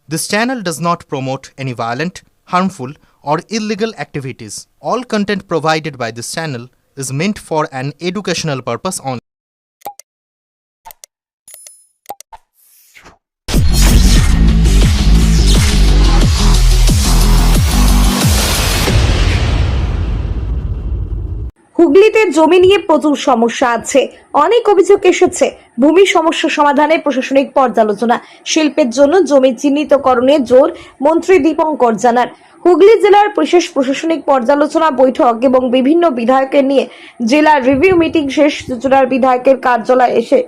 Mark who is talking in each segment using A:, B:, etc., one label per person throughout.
A: This channel does not promote any violent, harmful, or illegal activities. All content provided by this channel is meant for an educational purpose only.
B: হুগলিতে জমি নিয়ে প্রচুর সমস্যা আছে। অনেক অভিযোগ এসেছে। ভূমি সমস্যা সমাধানে প্রশাসনিক পর্যালোচনা, শিল্পের জন্য জমি চিহ্নিতকরণে জোর মন্ত্রী দীপঙ্কর জানার। হুগলি জেলার বিশেষ প্রশাসনিক পর্যালোচনা বৈঠক এবং বিভিন্ন বিধায়কের নিয়ে জেলার রিভিউ মিটিং শেষ। চুঁচুড়ার বিধায়কের কার্যালয়ে এসে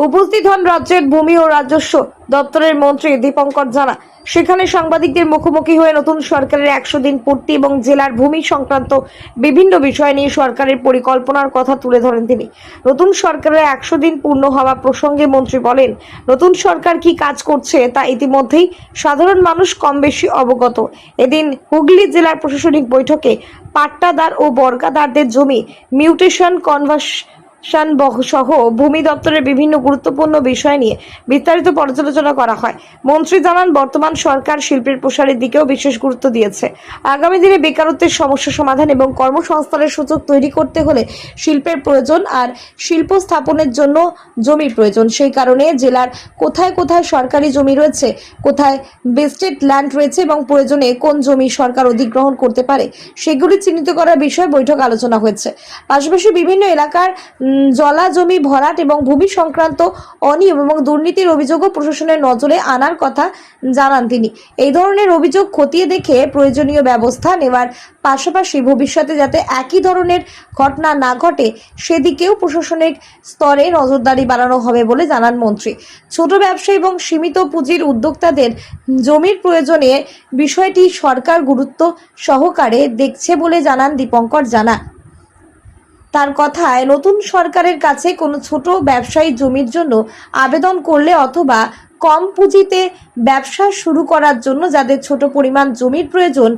B: উপস্থিত হন রাজ্যের ভূমি ও রাজস্ব দপ্তরের মন্ত্রী দীপঙ্কর জানা। সেখানে সাংবাদিকদের মুখোমুখি হয়ে নতুন সরকারের 100 দিন পূর্তি এবং জেলার ভূমি সংক্রান্ত বিভিন্ন বিষয় নিয়ে সরকারের পরিকল্পনার কথা তুলে ধরেন তিনি। নতুন সরকারের 100 দিন পূর্ণ হওয়া প্রসঙ্গে মন্ত্রী বলেন, নতুন সরকার কি কাজ করছে তা ইতিমধ্যেই সাধারণ মানুষ কম বেশি অবগত। এদিন হুগলি জেলার প্রশাসনিক বৈঠকে পাট্টাদার ও বর্গাদারদের জমি মিউটেশন কনভার্সন সহ ভূমি দপ্তরের বিভিন্ন গুরুত্বপূর্ণ বিষয় নিয়ে বিস্তারিত পর্যালোচনা করা হয়। মন্ত্রী জানান, বর্তমান সরকার শিল্পের প্রসারের দিকেও বিশেষ গুরুত্ব দিয়েছে। আগামী দিনে বেকারত্বের সমস্যা সমাধান এবং কর্মসংস্থানের সুযোগ তৈরি করতে হলে শিল্পের প্রয়োজন আর শিল্প স্থাপনের জন্য জমির প্রয়োজন। সেই কারণে জেলার কোথায় কোথায় সরকারি জমি রয়েছে, কোথায় বেস্টেড ল্যান্ড রয়েছে এবং প্রয়োজনে কোন জমি সরকার অধিগ্রহণ করতে পারে সেগুলি চিহ্নিত করার বিষয়ে বৈঠক আলোচনা হয়েছে। পাশাপাশি বিভিন্ন এলাকার জলা জমি ভরাট এবং ভূমি সংক্রান্ত অনিয়ম এবং দুর্নীতির অভিযোগও প্রশাসনের নজরে আনার কথা জানান তিনি। এই ধরনের অভিযোগ খতিয়ে দেখে প্রয়োজনীয় ব্যবস্থা নেওয়ার পাশাপাশি ভবিষ্যতে যাতে একই ধরনের ঘটনা না ঘটে সেদিকেও প্রশাসনিক স্তরে নজরদারি বাড়ানো হবে বলে জানান মন্ত্রী। ছোট ব্যবসা এবং সীমিত পুঁজির উদ্যোক্তাদের জমির প্রয়োজনে বিষয়টি সরকার গুরুত্ব সহকারে দেখছে বলে জানান দীপঙ্কর জানা। তার কথায়, নতুন সরকারের কাছে কোনো ছোট ব্যবসায়ী জমির জন্য আবেদন করলে অথবা কম পুঁজিতে ব্যবসা শুরু করার জন্য যাদের ছোট পরিমাণ জমির প্রয়োজন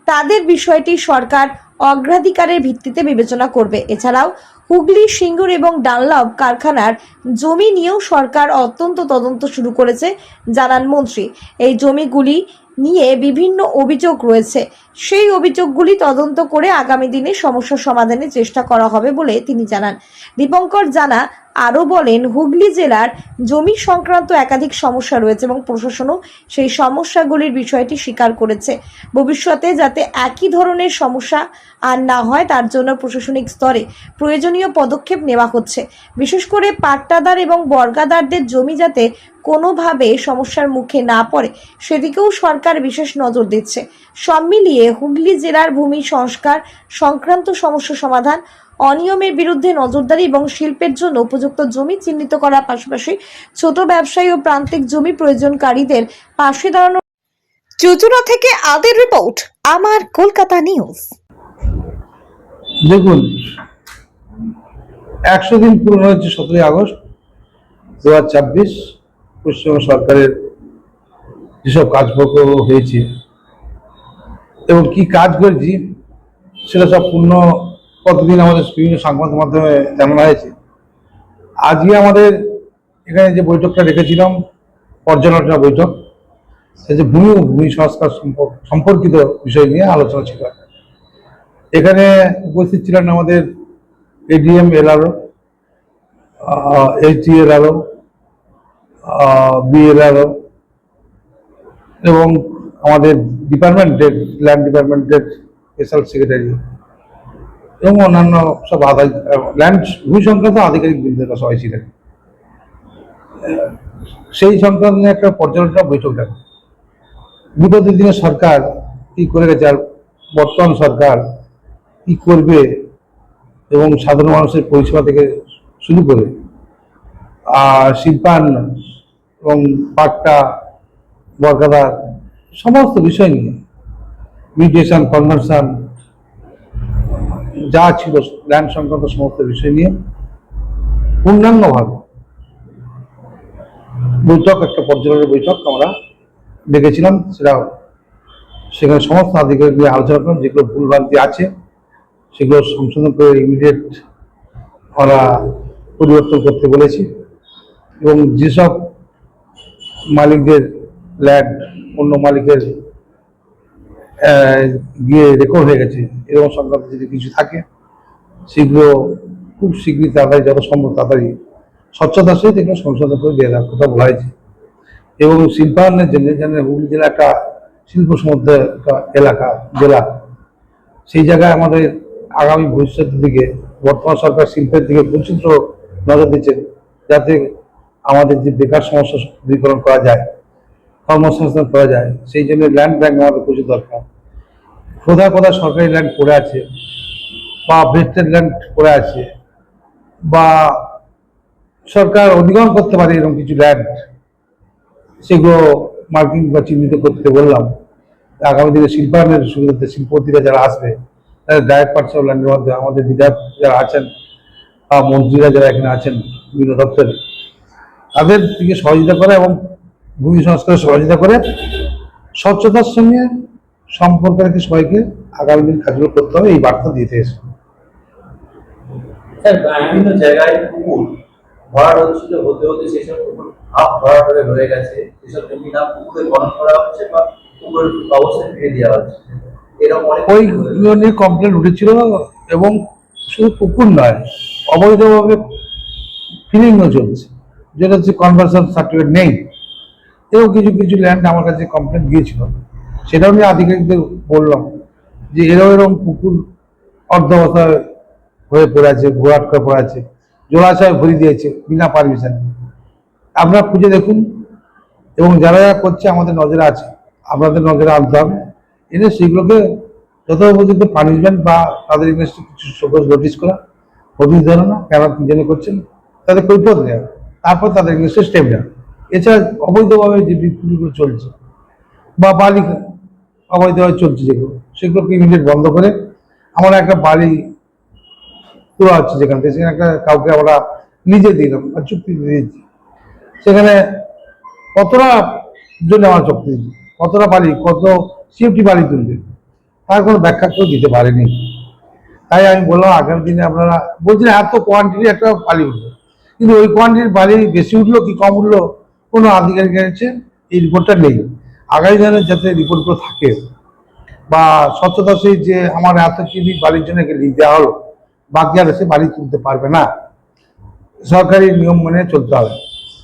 B: তাদের বিষয়টি সরকার অগ্রাধিকারের ভিত্তিতে বিবেচনা করবে। এছাড়াও হুগলি, সিঙ্গুর এবং ডানলপ কারখানার জমি নিয়েও সরকার অত্যন্ত তদন্ত শুরু করেছে জানান মন্ত্রী। এই জমিগুলি নিয়ে বিভিন্ন অভিযোগ রয়েছে, সেই অভিযোগগুলি তদন্ত করে আগামী দিনে সমস্যা সমাধানের চেষ্টা করা হবে বলে তিনি জানান। দীপঙ্কর জানা আরও বলেন, হুগলি জেলার জমি সংক্রান্ত একাধিক সমস্যা রয়েছে এবং প্রশাসনও সেই সমস্যাগুলির বিষয়টি স্বীকার করেছে। ভবিষ্যতে যাতে একই ধরনের সমস্যা আর না হয় তার জন্য প্রশাসনিক স্তরে প্রয়োজনীয় পদক্ষেপ নেওয়া হচ্ছে। বিশেষ করে পাট্টাদার এবং বর্গাদারদের জমি যাতে কোনোভাবে সমস্যার মুখে না পড়ে সেদিকেও সরকার বিশেষ নজর দিচ্ছে। সব মিলিয়ে হুগলি জেলার ভূমি সংস্কার সংক্রান্ত সমস্যা সমাধান, অনিয়মের বিরুদ্ধে নজরদারি এবং শিল্পের জন্য উপযুক্ত জমি চিহ্নিত করার পাশাপাশি ছোট ব্যবসায়ী ও প্রান্তিক জমি প্রয়োজনকারীদের পাশে দাঁড়ানো। চুঁচুড়া থেকে আদের রিপোর্ট, আমার কলকাতা নিউজ।
C: দেখুন, 100 দিন পূর্ণ হয়েছে 17 আগস্ট 2024। পশ্চিমবঙ্গ সরকারের যেসব কাজকর্ম হয়েছে এবং কি কাজ করেছি সেটা সব পূর্ণ প্রতিদিন আমাদের বিভিন্ন সংবাদ মাধ্যমে জানানো হয়েছে। আজকে আমাদের এখানে যে বৈঠকটা রেখেছিলাম, পর্যালোচনা বৈঠক, সে যে ভূমি সংস্কার সম্পর্কিত বিষয় নিয়ে আলোচনা ছিল। এখানে উপস্থিত ছিলেন আমাদের এডিএম, এলআরও, এইচডিএলআরও, বিএলআরও এবং আমাদের ডিপার্টমেন্টের ল্যান্ড ডিপার্টমেন্টের স্পেশাল সেক্রেটারি এবং অন্যান্য সব ল্যান্ড ভূমি সংক্রান্ত আধিকারিক বৃন্দরা সবাই ছিলেন। সেই সংক্রান্ত একটা পর্যালোচনা বৈঠক ডাকে। বিগত দিনে সরকার কি করে গেছে আর বর্তমান সরকার কি করবে এবং সাধারণ মানুষের পরিষেবা থেকে শুরু করে শিল্পায়ন এবং পাট্টা বর্গাদার সমস্ত বিষয় নিয়ে মিউটেশন কনভার্সন যা ছিল ল্যান্ড সংক্রান্ত সমস্ত বিষয় নিয়ে পূর্ণাঙ্গভাবে বৈঠক, একটা পর্যালোচনা বৈঠক আমরা ডেকেছিলাম। সেখানে সমস্ত আধিকারিক নিয়ে আলোচনা করেন, যেগুলো ভুলভ্রান্তি আছে সেগুলো সংশোধন করে ইমিডিয়েট আমরা পরিবর্তন করতে বলেছি এবং যেসব মালিকদের ল্যান্ড অন্য মালিকের গিয়ে রেকর্ড হয়ে গেছে, এরকম সংক্রান্ত যদি কিছু থাকে সেগুলো খুব শীঘ্রই তাড়াতাড়ি, যত সম্ভব তাড়াতাড়ি স্বচ্ছতার সহিত এগুলো সংশোধন করে দিয়ে দেওয়ার কথা বলা হয়েছে। এবং শিল্পায়নের জন্য যেন হুগলি জেলা একটা শিল্প সমৃদ্ধ একটা এলাকা, জেলা, সেই জায়গায় আমাদের আগামী ভবিষ্যতের দিকে বর্তমান সরকার শিল্পের দিকে প্রচুর নজর দিচ্ছেন, যাতে আমাদের যে বেকার সমস্যা দূরীকরণ করা যায়, কর্মসংস্থান করা যায়। সেই জন্য ল্যান্ড ব্যাংক আমাদের প্রচুর দরকার। কোথায় কোথায় সরকারি ল্যান্ড পড়ে আছে বা ভেস্টেড ল্যান্ড পড়ে আছে বা সরকার অধিগ্রহণ করতে পারে এরকম কিছু ল্যান্ড, সেগুলো মার্কিং বা চিহ্নিত করতে বললাম। আগামী দিনে শিল্পায়নের সুবিধাতে শিল্পপতিরা যারা আসবে তারা ডাইরেক্ট পার্সেল ল্যান্ডের মাধ্যমে আমাদের বিধায়ক যারা আছেন বা মন্ত্রীরা যারা এখানে আছেন বিভিন্ন দপ্তরে, তাদের দিকে সহযোগিতা করে এবং ভূমি সংস্কারে সহযোগিতা করে স্বচ্ছতার সঙ্গে সম্পর্ক রেখে সবাইকে আগামী দিন কাজগুলো করতে হবে, এই বার্তা দিতে এসে।
D: বিভিন্ন জায়গায় পুকুর ভরাট হচ্ছিল, হতে হতে সেসব পুকুর হাফ ভরাট হয়ে রয়ে গেছে। সেসব জমি না পুকুরে খনন করা হচ্ছে বা পুকুরের অবস্থায় ফিরে দেওয়া হচ্ছে, এরকম
C: ওইগুলো নিয়ে কমপ্লেন উঠেছিল এবং শুধু পুকুর নয়, অবৈধভাবে ফিলিংও চলছে, যেটা হচ্ছে কনভার্সন সার্টিফিকেট নেই। এরকম কিছু কিছু ল্যান্ড আমার কাছে কমপ্লেন দিয়েছিল, সেটাও নিয়ে আধিকারিকদের বললাম যে এরকম পুকুর অর্ধবস্থায় হয়ে পড়ে আছে, ভরাট করে পড়ে আছে, জলাশয় ভরি দিয়েছে বিনা পারমিশন। আপনারা খুঁজে দেখুন এবং যারা যারা করছে আমাদের নজরে আছে, আপনাদের নজরে আনতে হবে, এনে সেগুলোকে যত পর্যন্ত পানিশমেন্ট বা তাদের এগেনস্টে কিছু সবুজ নোটিশ করা, নোটিশ দেওয়া না কেন কি জন্য করছেন তাদের কৈফিয়ত নেওয়া, তারপর তাদের এগেনস্টে স্টেপ নেওয়া। এছাড়া অবৈধভাবে যে বিক্রিগুলো চলছে বা বালি অবৈধভাবে চলছে যেগুলো, সেগুলোকে ইমিডিয়েট বন্ধ করে আমরা একটা বালি তোলা হচ্ছে যেখান থেকে, সেখানে একটা কাউকে আমরা নিজে দিলাম বা চুক্তি দিয়েছি, সেখানে কতটা জন্য আমরা চুক্তি দিচ্ছি, কতটা বালি, কত সিএফটি বালি তুলবে, তার কোনো ব্যাখ্যা কেউ দিতে পারেনি। তাই আমি বললাম আগামী দিনে আপনারা বলছেন এত কোয়ান্টিটি একটা বালি উঠবে, কিন্তু ওই কোয়ান্টিটির বালি বেশি উঠলো কি কম উঠলো কোনো আধিকারিকের কাছে এই রিপোর্টটা নেই। আগামী দিনে যাতে রিপোর্টগুলো থাকে বা স্বচ্ছতা সেই যে আমার এত কেজি বালির জন্য লিখ দেওয়া হলো, বাকি আর সে বালি তুলতে পারবে না, সরকারি নিয়ম মেনে চলতে হবে।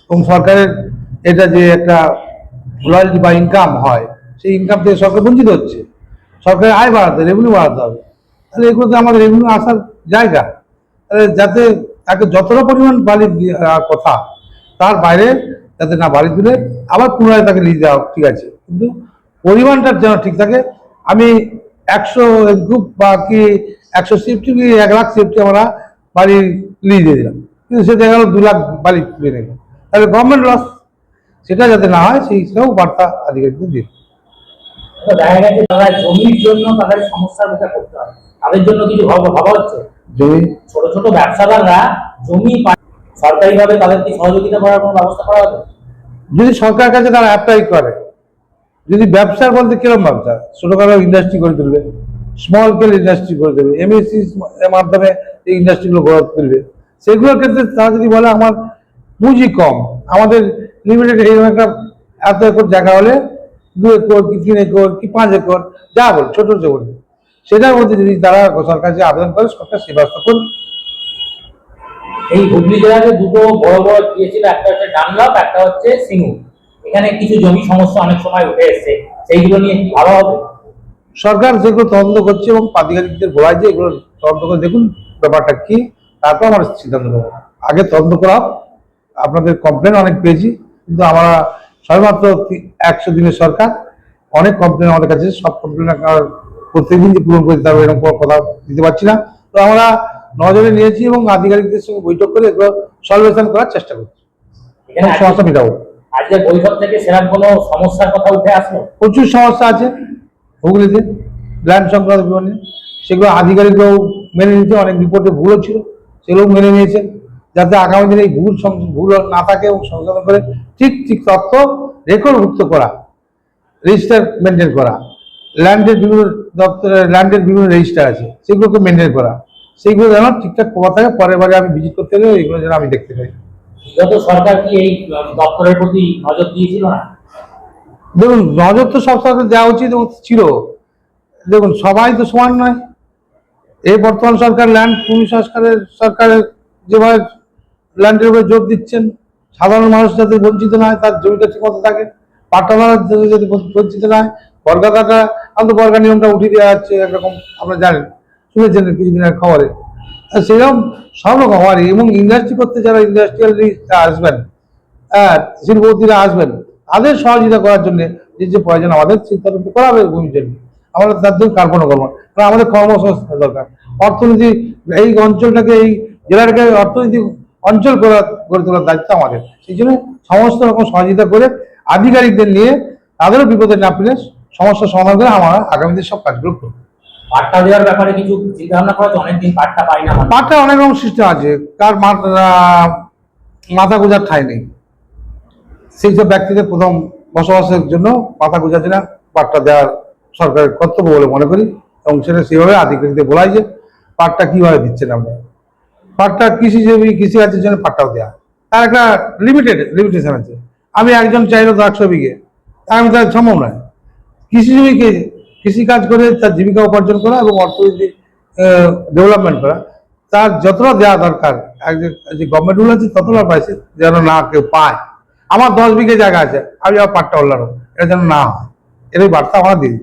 C: এবং সরকারের এটা যে একটা রয়্যালটি বা ইনকাম হয়, সেই ইনকাম থেকে সরকার বঞ্চিত হচ্ছে। সরকারের আয় বাড়াতে, রেভিনিউ বাড়াতে হবে, তাহলে এগুলোতে আমাদের রেভিনিউ আসার জায়গা, তাহলে যাতে তাকে যতটা পরিমাণ বালি কথা তার বাইরে যাতে না বালি তুলে আবার পুনরায় তাকে লিজ দেওয়া ঠিক আছে, কিন্তু পরিমাণটা যেন ঠিক থাকে। আমি 100 গ্রুপ বা কি 100 সিফটি কি 1 লাখ সিফটি আমরা বাড়ি লিজ দিয়ে দিলাম, কিন্তু সে দেখা গেল 2 লাখ বালি তুলে নিল, তাহলে গভর্নমেন্ট লস। সেটা যাতে না হয় সেই হিসাবেও বার্তা আধিকারিকদের দিন।
E: দেখা গেছে তারা জমির জন্য তাদের সমস্যার মুখে পড়তে হয়, তাদের জন্য কিছু ভাবা হচ্ছে।
C: জমি
E: ছোট ছোট ব্যবসাদাররা জমি সরকারিভাবে তাদেরকে সহযোগিতা করার কোনো ব্যবস্থা করা হবে?
C: যদি সরকার কাছে তারা অ্যাপ্লাই করে, যদি ব্যবসার বলতে কিরকম ব্যবসা, ছোটখাটো ইন্ডাস্ট্রি করে তুলবে, স্মল স্কেল ইন্ডাস্ট্রি করে দেবে, এমএসসি এর মাধ্যমে এই ইন্ডাস্ট্রিগুলো গড়ে তুলবে, সেগুলোর ক্ষেত্রে তারা যদি বলে আমার পুঁজি কম, আমাদের লিমিটেড এইরকম একটা এত একর জায়গা হলে 2 একর কি 3 একর কি 5 একর যা বলে ছোট ছোট বলে, সেটার মধ্যে যদি তারা সরকার কাছে আবেদন করে, সরকার সে ব্যবস্থা করবে।
E: এই হুগলি জেলাতে দুটো বড় বড় দিয়েছিল, একটা হচ্ছে ডানলপ, একটা হচ্ছে সিঙ্গু। এখানে কিছু জমি সমস্যা অনেক সময় উঠে এসছে, সেইগুলো নিয়ে কি ভালো হবে?
C: সরকার যেগুলো তদন্ত করছে এবং আধিকারিকদের বলা যে এগুলো তদন্ত করে দেখুন ব্যাপারটা কি, তারপর আমার সিদ্ধান্ত নেবো। আগে তদন্ত করা হোক। আপনাদের কমপ্লেন অনেক পেয়েছি, কিন্তু আমরা সবেমাত্র 100 দিনের সরকার, অনেক কমপ্লেন আমাদের কাছে, সব কমপ্লেন প্রত্যেকদিন যে পূরণ করে দিতে হবে এরকম কোনো কথা দিতে পারছি না। তো আমরা নজরে নিয়েছি এবং আধিকারিকদের সঙ্গে বৈঠক করে এগুলো সলভেশন করার চেষ্টা করছি, সমস্যা মেটাবো।
E: আজকে বৈঠক থেকে সেরকম কোনো সমস্যার কথা উঠে আসলো?
C: প্রচুর সমস্যা আছে হুগলিতে ল্যান্ড সংক্রান্ত বিমানে, সেগুলো আধিকারিকরাও মেনে নিয়েছে, অনেক রিপোর্টে ভুলও ছিল সেগুলো মেনে নিয়েছেন, যাতে আগামী দিনে এই ভুল না থাকে এবং সংশোধন করে ঠিক ঠিক তথ্য রেকর্ডভুক্ত করা, রেজিস্টার মেনটেন করা, ল্যান্ডের বিভিন্ন দপ্তরের ল্যান্ডের বিভিন্ন রেজিস্টার আছে সেগুলোকে মেনটেন করা, সেইগুলো যেন ঠিকঠাক পাওয়া থাকে। পরের বারে আমি ভিজিট করতে গেলে এগুলো যেন আমি দেখতে পাই।
E: বিগত সরকার কি এই দপ্তরের প্রতি নজর দিয়েছিল না?
C: দেখুন, নজর তো সব সরকার দেওয়া উচিত এবং ছিল। দেখুন, সবাই তো সমান নয়। এই বর্তমান সরকার ল্যান্ড ভূমি সরকারের যেভাবে ল্যান্ডের উপরে জোর দিচ্ছেন, সাধারণ মানুষ যাতে বঞ্চিত না হয়, তার জমিটা ঠিক মতো থাকে, পাট্টাদার যাতে বঞ্চিত না হয়, বর্গা কাটা, আমাদের বর্গা নিয়মটা উঠিয়ে দেওয়া হচ্ছে একরকম, আপনারা জানেন, শুনেছেন কিছুদিন আগে খবরে। সেরকম সব রকম হওয়ারই, এবং ইন্ডাস্ট্রি করতে যারা ইন্ডাস্ট্রিয়ালিস্টরা আসবেন, শিল্পপতিরা আসবেন, তাদের সহযোগিতা করার জন্য যে প্রয়োজন আমাদের চিন্তা করা হবে ভূমির জন্য, আমরা তার জন্য কার্পণ্য করবো না। কারণ আমাদের কর্মসংস্থান দরকার, অর্থনীতি, এই অঞ্চলটাকে, এই জেলাটাকে অর্থনীতি অঞ্চল গড়ে তোলার দায়িত্ব আমাদের। সেই জন্য সমস্ত রকম সহযোগিতা করে আধিকারিকদের নিয়ে তাদেরও বিপদে না ফেলে সমস্যার সমাধান করে আমরা আগামীতে সব কাজগুলো করবো।
E: পাট্টা দেওয়ার ব্যাপারে কিছু চিন্তা ভাবনা করা হচ্ছে? অনেকদিন পাট্টা পাই না মানুষ।
C: পাটটা অনেক রকম সিস্টেম আছে, কার মাথা গোঁজার ঠাঁই নেই, সেই সব ব্যক্তিদের প্রথম বসবাসের জন্য মাথা গোঁজার জন্য পাট্টা দেওয়ার সরকারের কর্তব্য বলে মনে করি, এবং সেটা সেইভাবে আধিকারিকদের বলাই যে পাট্টা কিভাবে দিচ্ছেন আমরা। পাট্টা কৃষিজীবী, কৃষিকাজের জন্য পাট্টাও দেওয়া, তার একটা লিমিটেশন আছে। আমি একজন চাইলো 100 বিঘে, আমি তার সম্ভব নয়। কৃষিজীবীকে কৃষিকাজ করে তার জীবিকা উপার্জন করা এবং অর্থনৈতিক ডেভেলপমেন্ট করা, তার যতটা দেওয়া দরকার যে গভর্নমেন্ট রুল আছে ততটা পাইছে যেন না কেউ পায়। আমার 10 বিঘে জায়গা আছে, আমি আবার পাট্টা হলাম, এটা যেন না হয়, এর বার্তা আমরা দিই।